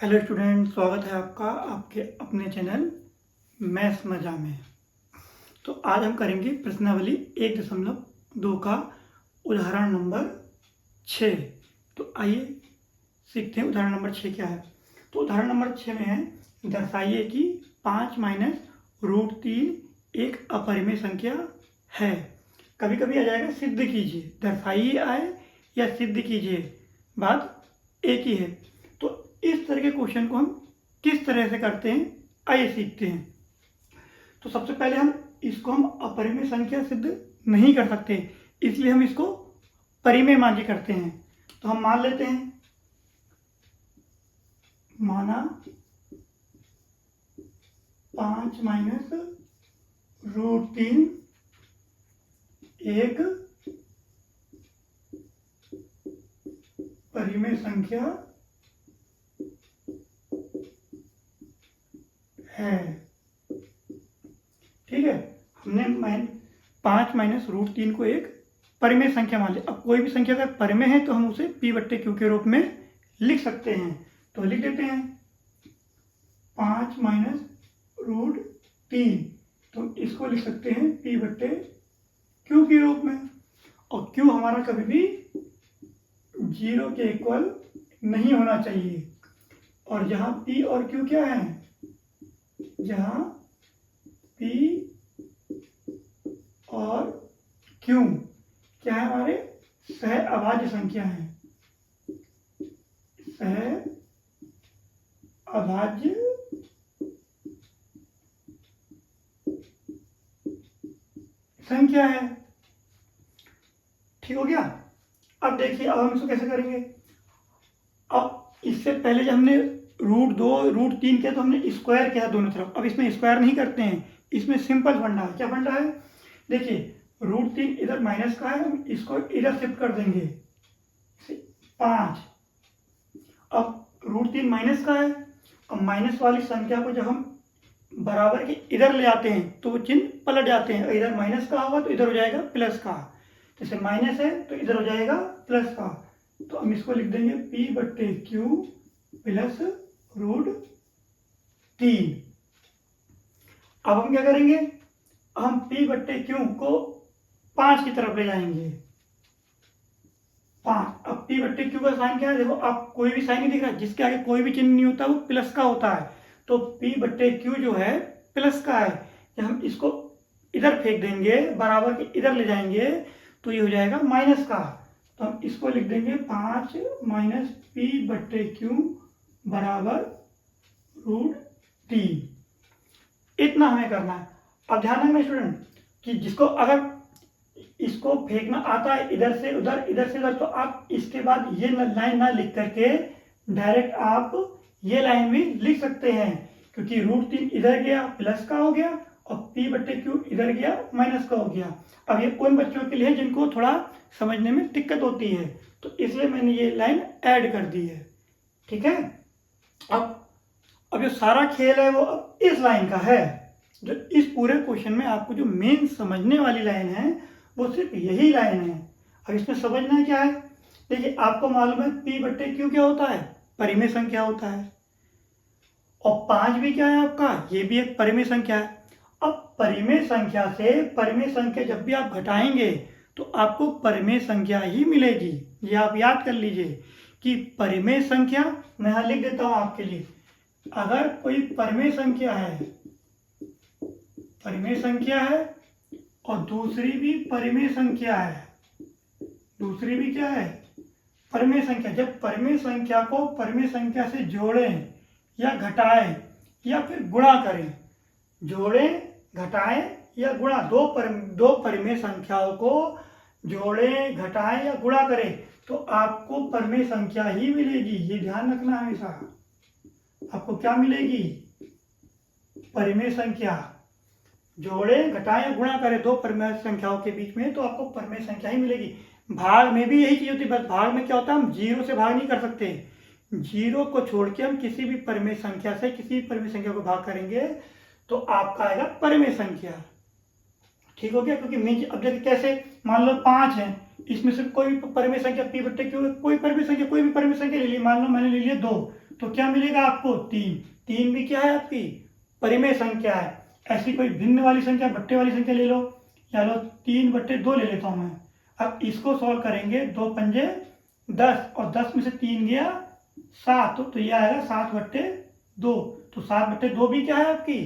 Hello student, स्वागत है आपका आपके अपने चैनल मैथ्स मजा में। तो आज हम करेंगे प्रश्नावली 1.2 का उदाहरण नंबर 6। तो आइए सीखते हैं उदाहरण नंबर 6 क्या है। तो उदाहरण नंबर 6 में है, दर्शाइए कि 5 माइनस रूट 3 एक अपरिमेय संख्या है। कभी कभी आ जाएगा सिद्ध कीजिए, दर्शाइए आए या सिद्ध कीजिए, बात एक ही है। तो इस तरह के क्वेश्चन को हम किस तरह से करते हैं आइए सीखते हैं। तो सबसे पहले इसको हम अपरिमेय संख्या सिद्ध नहीं कर सकते, इसलिए हम इसको परिमेय मान के करते हैं। तो हम मान लेते हैं, माना 5 माइनस रूट 3 एक परिमेय संख्या है। ठीक है, हमने 5 माइनस रूट 3 को एक परिमेय संख्या मान लिया। अब कोई भी संख्या अगर परिमेय है तो हम उसे p/q के रूप में लिख सकते हैं। तो लिख देते हैं 5 माइनस रूट 3, तो इसको लिख सकते हैं p/q के रूप में। और q हमारा कभी भी 0 के इक्वल नहीं होना चाहिए। और जहां p और q क्या है, जहां p और q क्या है, हमारे सह अभाज्य संख्या है, सह अभाज्य संख्या है। ठीक हो गया। अब देखिए, अब हम इसको कैसे करेंगे। अब इससे पहले जब हमने रूट 2 रूट 3 किया तो हमने स्क्वायर किया दोनों तरफ। अब इसमें स्क्वायर नहीं करते हैं, इसमें सिंपल फंडा है। क्या फंडा है, देखिए रूट 3 इधर माइनस का है, हम इसको इधर शिफ्ट कर देंगे 5। अब रूट 3 माइनस का है, अब माइनस वाली संख्या को जब हम बराबर के इधर ले आते हैं तो वो चिन्ह पलट जाते हैं। इधर माइनस का होगा तो इधर हो जाएगा प्लस का, जैसे माइनस है तो इधर हो जाएगा प्लस का। तो हम इसको लिख देंगे p/q प्लस रूट 3। अब हम क्या करेंगे, हम p/q को 5 की तरफ ले जाएंगे, 5। अब p/q का साइन क्या है, देखो आप कोई भी साइन नहीं दिख रहा, जिसके आगे कोई भी चिन्ह नहीं होता वो प्लस का होता है। तो p/q जो है प्लस का है। जब हम इसको इधर फेंक देंगे, बराबर के इधर ले जाएंगे तो ये हो जाएगा माइनस का। तो हम इसको लिख देंगे 5 माइनस p/q बराबर रूट 3। इतना हमें करना है। अब ध्यान रखना स्टूडेंट कि जिसको अगर इसको फेंकना आता है इधर से उधर, इधर से उधर, तो आप इसके बाद ये लाइन ना लिख करके डायरेक्ट आप ये लाइन भी लिख सकते हैं, क्योंकि रूट 3 इधर गया प्लस का हो गया और p/q इधर गया माइनस का हो गया। अब ये उन बच्चों के लिए जिनको थोड़ा समझने में दिक्कत होती है, तो इसलिए मैंने ये लाइन ऐड कर दी है। ठीक है। अब जो सारा खेल है वो अब इस लाइन का है। जो इस पूरे क्वेश्चन में आपको जो मेन समझने वाली लाइन है वो सिर्फ यही लाइन है। अब इसमें समझना क्या है, देखिए आपको मालूम है p/q क्या होता है, परिमेय संख्या होता है। और 5 भी क्या है आपका, ये भी एक परिमेय संख्या है। अब परिमेय संख्या से परिमेय संख्या जब भी आप घटाएंगे तो आपको परिमेय संख्या ही मिलेगी। ये आप याद कर लीजिए कि परिमेय संख्या, मैं यहां लिख देता हूं आपके लिए, अगर कोई परिमेय संख्या है, परिमेय संख्या है और दूसरी भी परिमेय संख्या है, दूसरी भी क्या है, परिमेय संख्या। जब परिमेय संख्या को परिमेय संख्या से जोड़ें या घटाएं या फिर गुणा करें, जोड़ें घटाएं या गुणा, दो परिमेय संख्याओं को जोड़ें घटाएं या गुणा करें तो आपको परिमेय संख्या ही मिलेगी। ये ध्यान रखना हमेशा, आपको क्या मिलेगी, परिमेय संख्या। जोड़े घटाएं या गुणा करें दो परिमेय संख्याओं के बीच में तो आपको परिमेय संख्या ही मिलेगी। भाग में भी यही चीज होती है, बस भाग में क्या होता है, हम 0 से भाग नहीं कर सकते। 0 को छोड़ के हम किसी भी परिमेय संख्या से किसी भी परिमेय संख्या को भाग करेंगे तो आपका आएगा परिमेय संख्या। ठीक हो गया। क्योंकि मीन अब देखिए कैसे, मान लो 5 है, इसमें से कोई परिमेय संख्या p/q, कोई परिमेय संख्या, कोई भी परिमेय संख्या ले ली, मान लो मैंने ले लिया 2, तो क्या मिलेगा आपको 3। 3 भी क्या है आपकी परिमेय संख्या है। ऐसी कोई भिन्न वाली संख्या, बट्टे वाली संख्या ले लो, या लो 3/2 ले लेता हूं मैं। अब इसको सॉल्व करेंगे, 2 पंजे 10 और 10 में से 3 गया 7, तो ये आएगा 7/2। तो 7/2 भी क्या है आपकी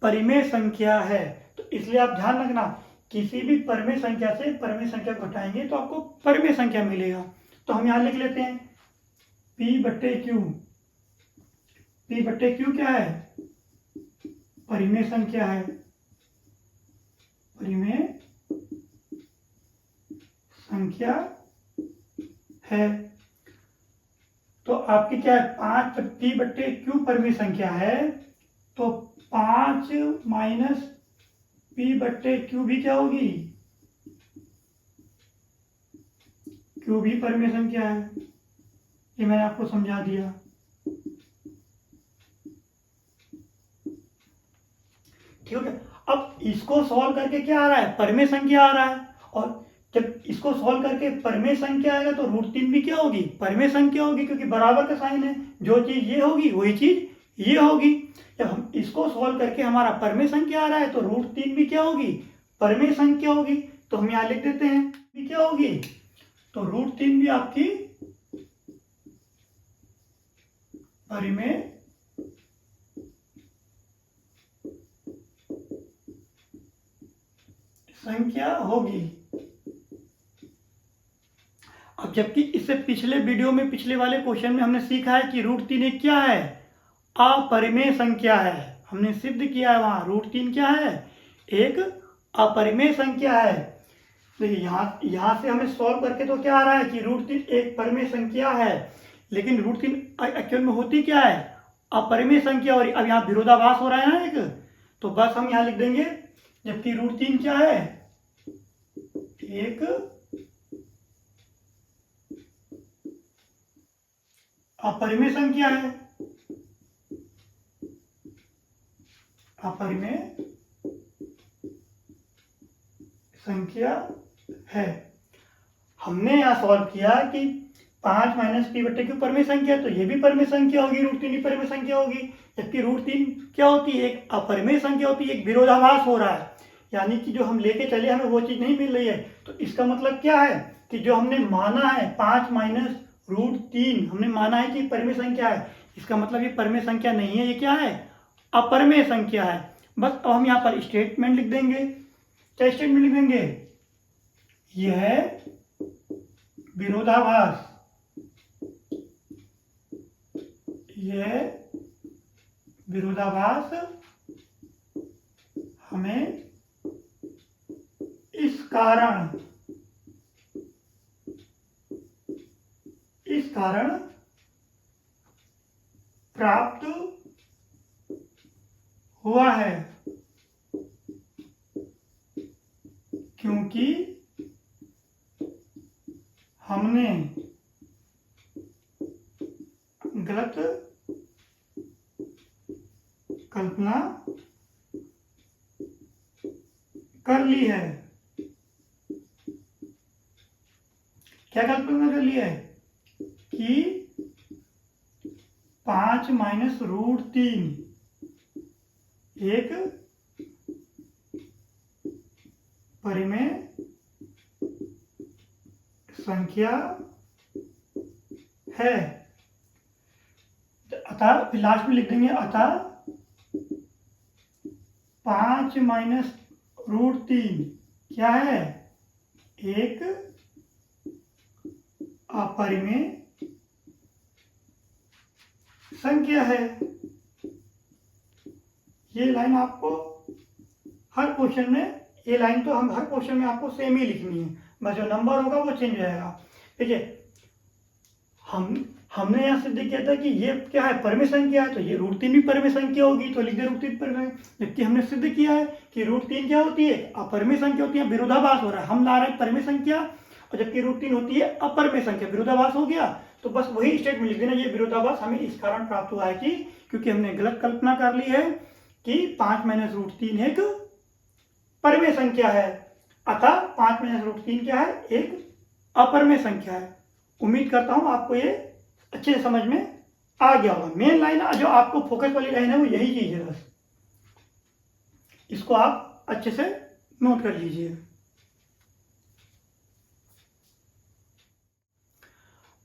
परिमेय संख्या है। तो इसलिए आप ध्यान रखना, किसी भी परिमेय संख्या से परिमेय संख्या को घटाएंगे तो आपको परिमेय संख्या मिलेगा। तो हम यहां लिख लेते हैं P/Q। P/Q क्या है परिमेय संख्या है, परिमेय संख्या है। तो आपकी क्या है 5 P/Q परिमेय संख्या है, तो 5 माइनस P/Q भी क्या होगी Q भी परिमेय संख्या है। ये मैंने आपको समझा दिया। ठीक है, अब इसको सॉल्व करके क्या आ रहा है परिमेय संख्या आ रहा है, और जब इसको सॉल्व करके परिमेय संख्या आएगा तो √3 भी क्या होगी परिमेय संख्या होगी, क्योंकि बराबर का साइन है, जो चीज ये होगी वही चीज ये होगी। जब हम इसको सॉल्व करके हमारा परिमेय संख्या आ रहा है तो √3 भी क्या होगी परिमेय संख्या होगी। तो हम यहां लिख देते हैं भी क्या होगी, तो √3 भी आपकी परिमेय संख्या होगी। अब जबकि इससे पिछले वीडियो में, पिछले वाले क्वेश्चन में हमने सीखा है कि √3 एक क्या है अपरिमेय संख्या है। हमने सिद्ध किया है वहां √3 क्या है एक अपरिमेय संख्या है। तो यहां से हमें सॉल्व करके तो क्या आ रहा है कि √3 एक परिमेय संख्या है, लेकिन √3 एक्चुअल में होती क्या है अपरिमेय संख्या। और अब यहाँ विरोधाभास हो रहा है ना एक, तो बस हम यहाँ लिख देंगे, जबकि √3 क्या है एक अपरिमेय संख्या है, अपरिमेय संख्या है। हमने यहां सॉल्व किया कि 5 माइनस P/Q परिमेय संख्या, तो ये भी परिमेय संख्या होगी, √3 भी परिमेय संख्या होगी। जबकि √3 क्या होती है एक अपरिमेय संख्या होती है, एक विरोधाभास हो रहा है, यानी कि जो हम लेके चले हमें वो चीज नहीं मिल रही है। तो इसका मतलब क्या है कि जो हमने माना है 5 माइनस √3 हमने माना है कि परिमेय संख्या है, इसका मतलब ये परिमेय संख्या नहीं है, ये क्या है अपरिमेय संख्या है। बस अब हम यहाँ पर स्टेटमेंट लिख देंगे। क्या स्टेटमेंट लिख देंगे, यह विरोधाभास, यह विरोधाभास हमें इस कारण प्राप्त हुआ है, क्योंकि हमने गलत कल्पना कर ली है। क्या कल्पना कर ली है कि 5 माइनस √3 एक परिमेय संख्या है। अतः फिर लास्ट में लिख देंगे, अतः 5 माइनस √3 क्या है एक अपरिमेय संख्या है। ये लाइन आपको हर क्वेश्चन में, ये लाइन तो हम हर क्वेश्चन में आपको सेम ही लिखनी है, बस जो नंबर होगा वो चेंज हो जाएगा। ठीक है, हमने यहाँ सिद्ध किया था कि ये क्या है परिमेय संख्या है, तो ये √3 भी परिमेय संख्या होगी, तो लिख दे √3 परिमेय। जबकि हमने सिद्ध किया है कि √3 क्या होती है अपरिमेय संख्या होती है, विरोधाभास हो रहा है, हम ला रहे हैं परिमेय संख्या और जबकि √3 होती है अपरिमेय संख्या, विरोधाभास हो गया। तो बस वही स्टेटमेंट लिख देना, ये विरोधाभास हमें इस कारण प्राप्त हुआ है कि क्योंकि हमने गलत कल्पना कर ली है कि 5 माइनस √3 एक परिमेय संख्या है, अतः 5 माइनस √3 क्या है एक अपरिमेय संख्या है। उम्मीद करता हूं आपको ये अच्छे से समझ में आ गया होगा। मेन लाइन जो आपको फोकस वाली लाइन है वो यही चीज है, बस इसको आप अच्छे से नोट कर लीजिए।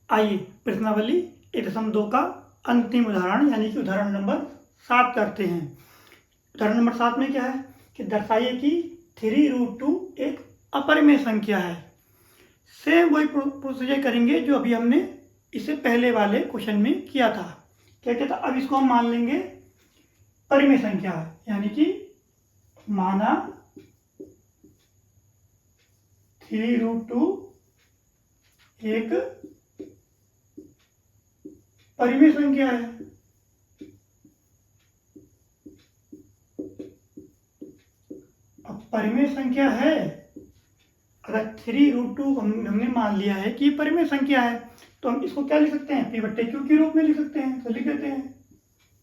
आइए प्रश्नावली 1.2 का अंतिम उदाहरण यानी कि उदाहरण नंबर 7 करते हैं। उदाहरण नंबर 7 में क्या है कि दर्शाइए कि 3√2 एक अपरिमेय संख्या है। सेम वही प्रोसीजर करेंगे जो अभी हमने इससे पहले वाले क्वेश्चन में किया था। क्या कहता, अब इसको हम मान लेंगे परिमेय संख्या, यानी कि माना 3√2 एक परिमेय संख्या है। अब परिमेय संख्या है, अगर 3√2 हमने मान लिया है कि परिमेय संख्या है, तो हम इसको क्या लिख सकते हैं, p/q के रूप में लिख सकते हैं। तो लिख देते हैं,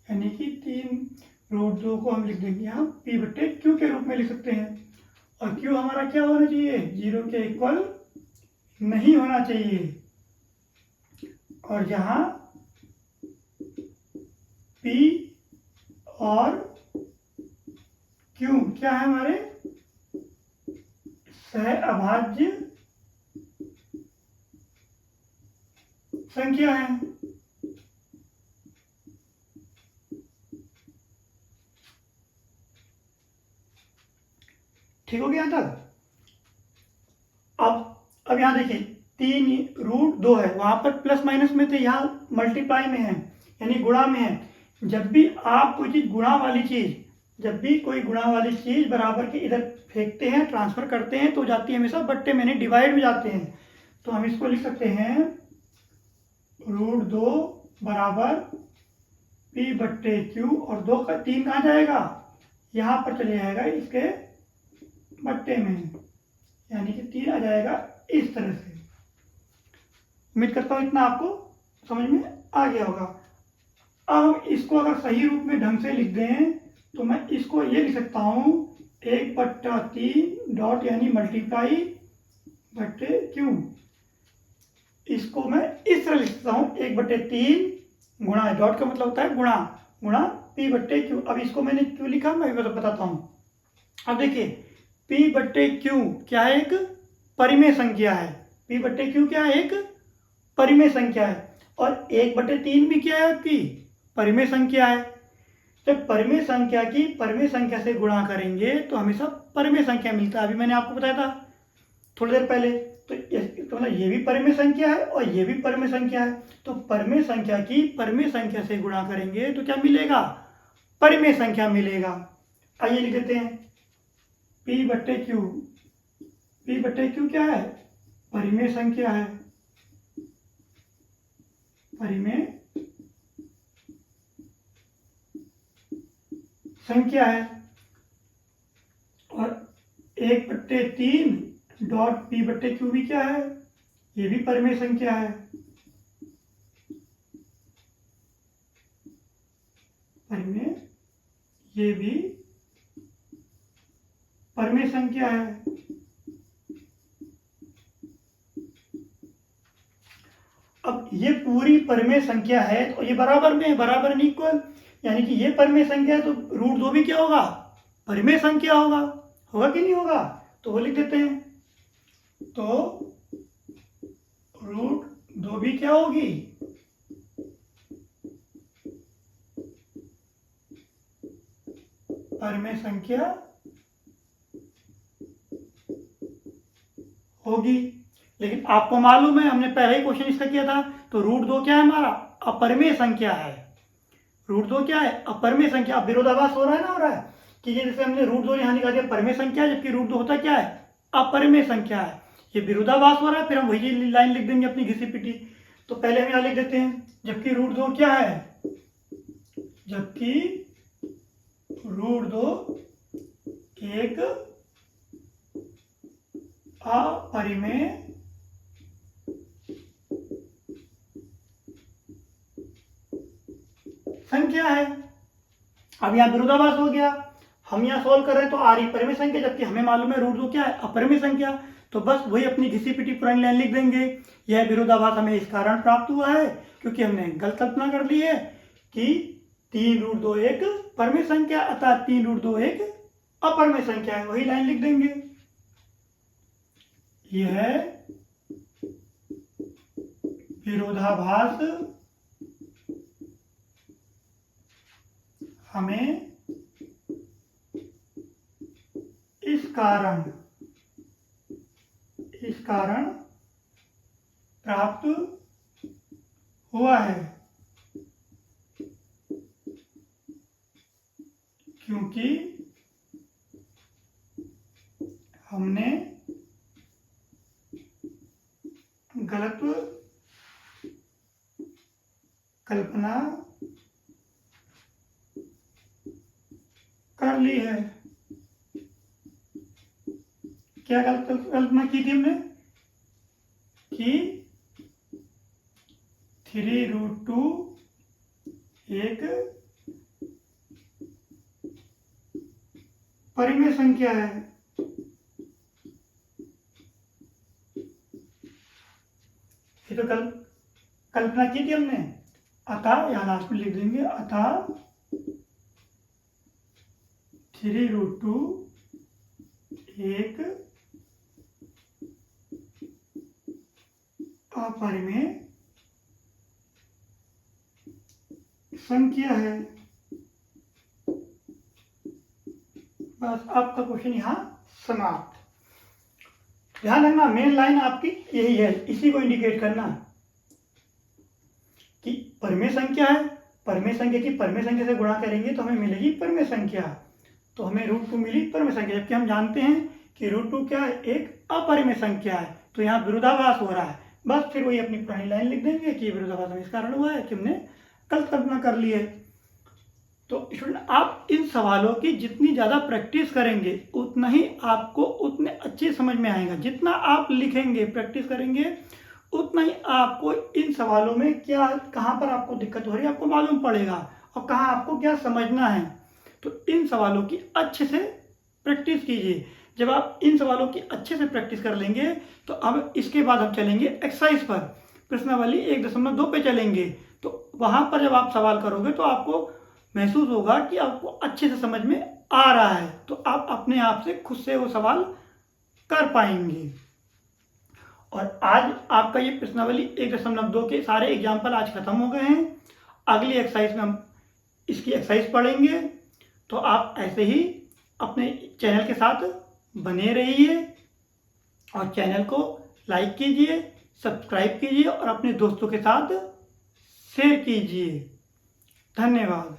यानी कि 3√2 को हम लिख देंगे यहाँ p/q के रूप में लिख सकते हैं। और q हमारा क्या होना चाहिए, 0 के इक्वल नहीं होना चाहिए। और जहाँ p और q क्या है, हमारे सहअभाज्य संख्या है। ठीक हो गया यहां तक। अब यहां देखिए 3√2 है, वहां पर प्लस माइनस में थे, यहाँ मल्टीप्लाई में है यानी गुणा में है। जब भी आप कोई चीज गुणा वाली चीज, जब भी कोई गुणा वाली चीज बराबर के इधर फेंकते हैं, ट्रांसफर करते हैं, तो जाती है हमेशा बट्टे में, डिवाइड में जाते हैं। तो हम इसको लिख सकते हैं √2 बराबर p/q, और 2 का 3 कहाँ जाएगा, यहाँ पर चले जाएगा इसके बट्टे में, यानी कि 3 आ जाएगा इस तरह से। उम्मीद करता हूँ इतना आपको समझ में आ गया होगा। अब हम इसको अगर सही रूप में ढंग से लिख दें तो मैं इसको ये लिख सकता हूँ 1/3 डॉट यानी मल्टीप्लाई बट्टे q। इसको मैं इस तरह लिख सकता हूँ 1/3 गुणा, डॉट का मतलब होता है गुणा, गुणा p/q। अब इसको मैंने क्यों लिखा मैं भी बताता हूँ। अब देखिए p/q क्या है, एक परिमेय संख्या है। p/q क्या है, एक परिमेय संख्या है। और 1/3 भी क्या है, आपकी परिमेय संख्या है। जब परिमेय संख्या की परिमेय संख्या से गुणा करेंगे तो हमेशा परिमेय संख्या मिलता है। अभी मैंने आपको बताया था थोड़ी देर पहले। तो मतलब ये भी परिमेय संख्या है और ये भी परिमेय संख्या है। तो परिमेय संख्या की परिमेय संख्या से गुणा करेंगे तो क्या मिलेगा, परिमेय संख्या मिलेगा। आइए लिख देते हैं p/q। p/q क्या है, परिमेय संख्या है, परिमेय संख्या है। और 1/3 डॉट p/q भी क्या है, ये भी परिमेय संख्या है, परिमेय, ये भी परिमेय संख्या है। अब ये पूरी परिमेय संख्या है तो ये बराबर में, बराबर नहीं इक्वल, यानी कि ये परिमेय संख्या है तो √2 भी क्या होगा, परिमेय संख्या होगा। होगा कि नहीं होगा, तो वो लिख देते हैं। तो √2 भी क्या होगी, परिमेय संख्या होगी। लेकिन आपको मालूम है हमने पहले ही क्वेश्चन इसका किया था, तो √2 क्या है, हमारा अपरिमेय संख्या है। √2 क्या है, अपरिमेय संख्या। अब विरोधाभास हो रहा है ना, हो रहा है कि ये जैसे हमने √2 यहाँ निकाल दिया परिमेय संख्या है, जबकि √2 होता क्या है, अपरिमेय संख्या है। ये विरोधाभास हो रहा है, फिर हम वही लाइन लिख देंगे अपनी घिसी पिटी। तो पहले हम यहाँ लिख देते हैं, जबकि √2 क्या है, जबकि √2 एक अपरिमेय संख्या है। अब यहाँ विरोधाभास हो गया, हम यहाँ सोल्व कर रहे हैं तो आ रही परिमेय संख्या, जबकि हमें मालूम है √2 क्या है, अपरिमेय संख्या। तो बस वही अपनी घिसी पिटी पुरानी लाइन लिख देंगे। यह विरोधाभास हमें इस कारण प्राप्त हुआ है क्योंकि हमने गलत कल्पना कर ली है कि 3√2 एक परमेय संख्या, अतः 3√2 एक अपरमेय संख्या है। वही लाइन लिख देंगे। यह विरोधाभास हमें इस कारण प्राप्त हुआ है क्योंकि हमने गलत कल्पना कर ली है। क्या गलत कल्पना की थी हमने कि 3√2 एक परिमेय संख्या है। ये तो कल्पना की थी हमने। अतः यहां लास्ट में लिख देंगे, अतः 3√2 एक अपरिमेय संख्या है। बस आपका क्वेश्चन यहाँ समाप्त। ध्यान रखना, मेन लाइन आपकी यही है, इसी को इंडिकेट करना कि परमेय संख्या है, परमेय संख्या की परमेय संख्या से गुणा करेंगे तो हमें मिलेगी परमेय संख्या। तो हमें √2 मिली परमेय संख्या, जबकि हम जानते हैं कि √2 क्या है, एक अपरिमेय संख्या है। तो यहाँ विरोधाभास हो रहा है। बस फिर वही अपनी पुरानी लाइन लिख देंगे कि विरोधाभास हमें इस कारण हुआ है कि हमने गलत कल्पना कर ली है। तो स्टूडेंट, आप इन सवालों की जितनी ज़्यादा प्रैक्टिस करेंगे उतना ही आपको उतने अच्छे समझ में आएगा। जितना आप लिखेंगे, प्रैक्टिस करेंगे, उतना ही आपको इन सवालों में क्या, कहाँ पर आपको दिक्कत हो रही है आपको मालूम पड़ेगा और कहाँ आपको क्या समझना है। तो इन सवालों की अच्छे से प्रैक्टिस कीजिए। जब आप इन सवालों की अच्छे से प्रैक्टिस कर लेंगे तो अब इसके बाद हम चलेंगे एक्सरसाइज पर, प्रश्नावली 1.2 पे चलेंगे। तो वहाँ पर जब आप सवाल करोगे तो आपको महसूस होगा कि आपको अच्छे से समझ में आ रहा है, तो आप अपने आप से खुद से वो सवाल कर पाएंगे। और आज आपका ये प्रश्नावली 1.2 के सारे एग्जाम्पल आज खत्म हो गए हैं। अगली एक्सरसाइज में हम इसकी एक्सरसाइज पढ़ेंगे। तो आप ऐसे ही अपने चैनल के साथ बने रहिए और चैनल को लाइक कीजिए, सब्सक्राइब कीजिए और अपने दोस्तों के साथ शेयर कीजिए। धन्यवाद।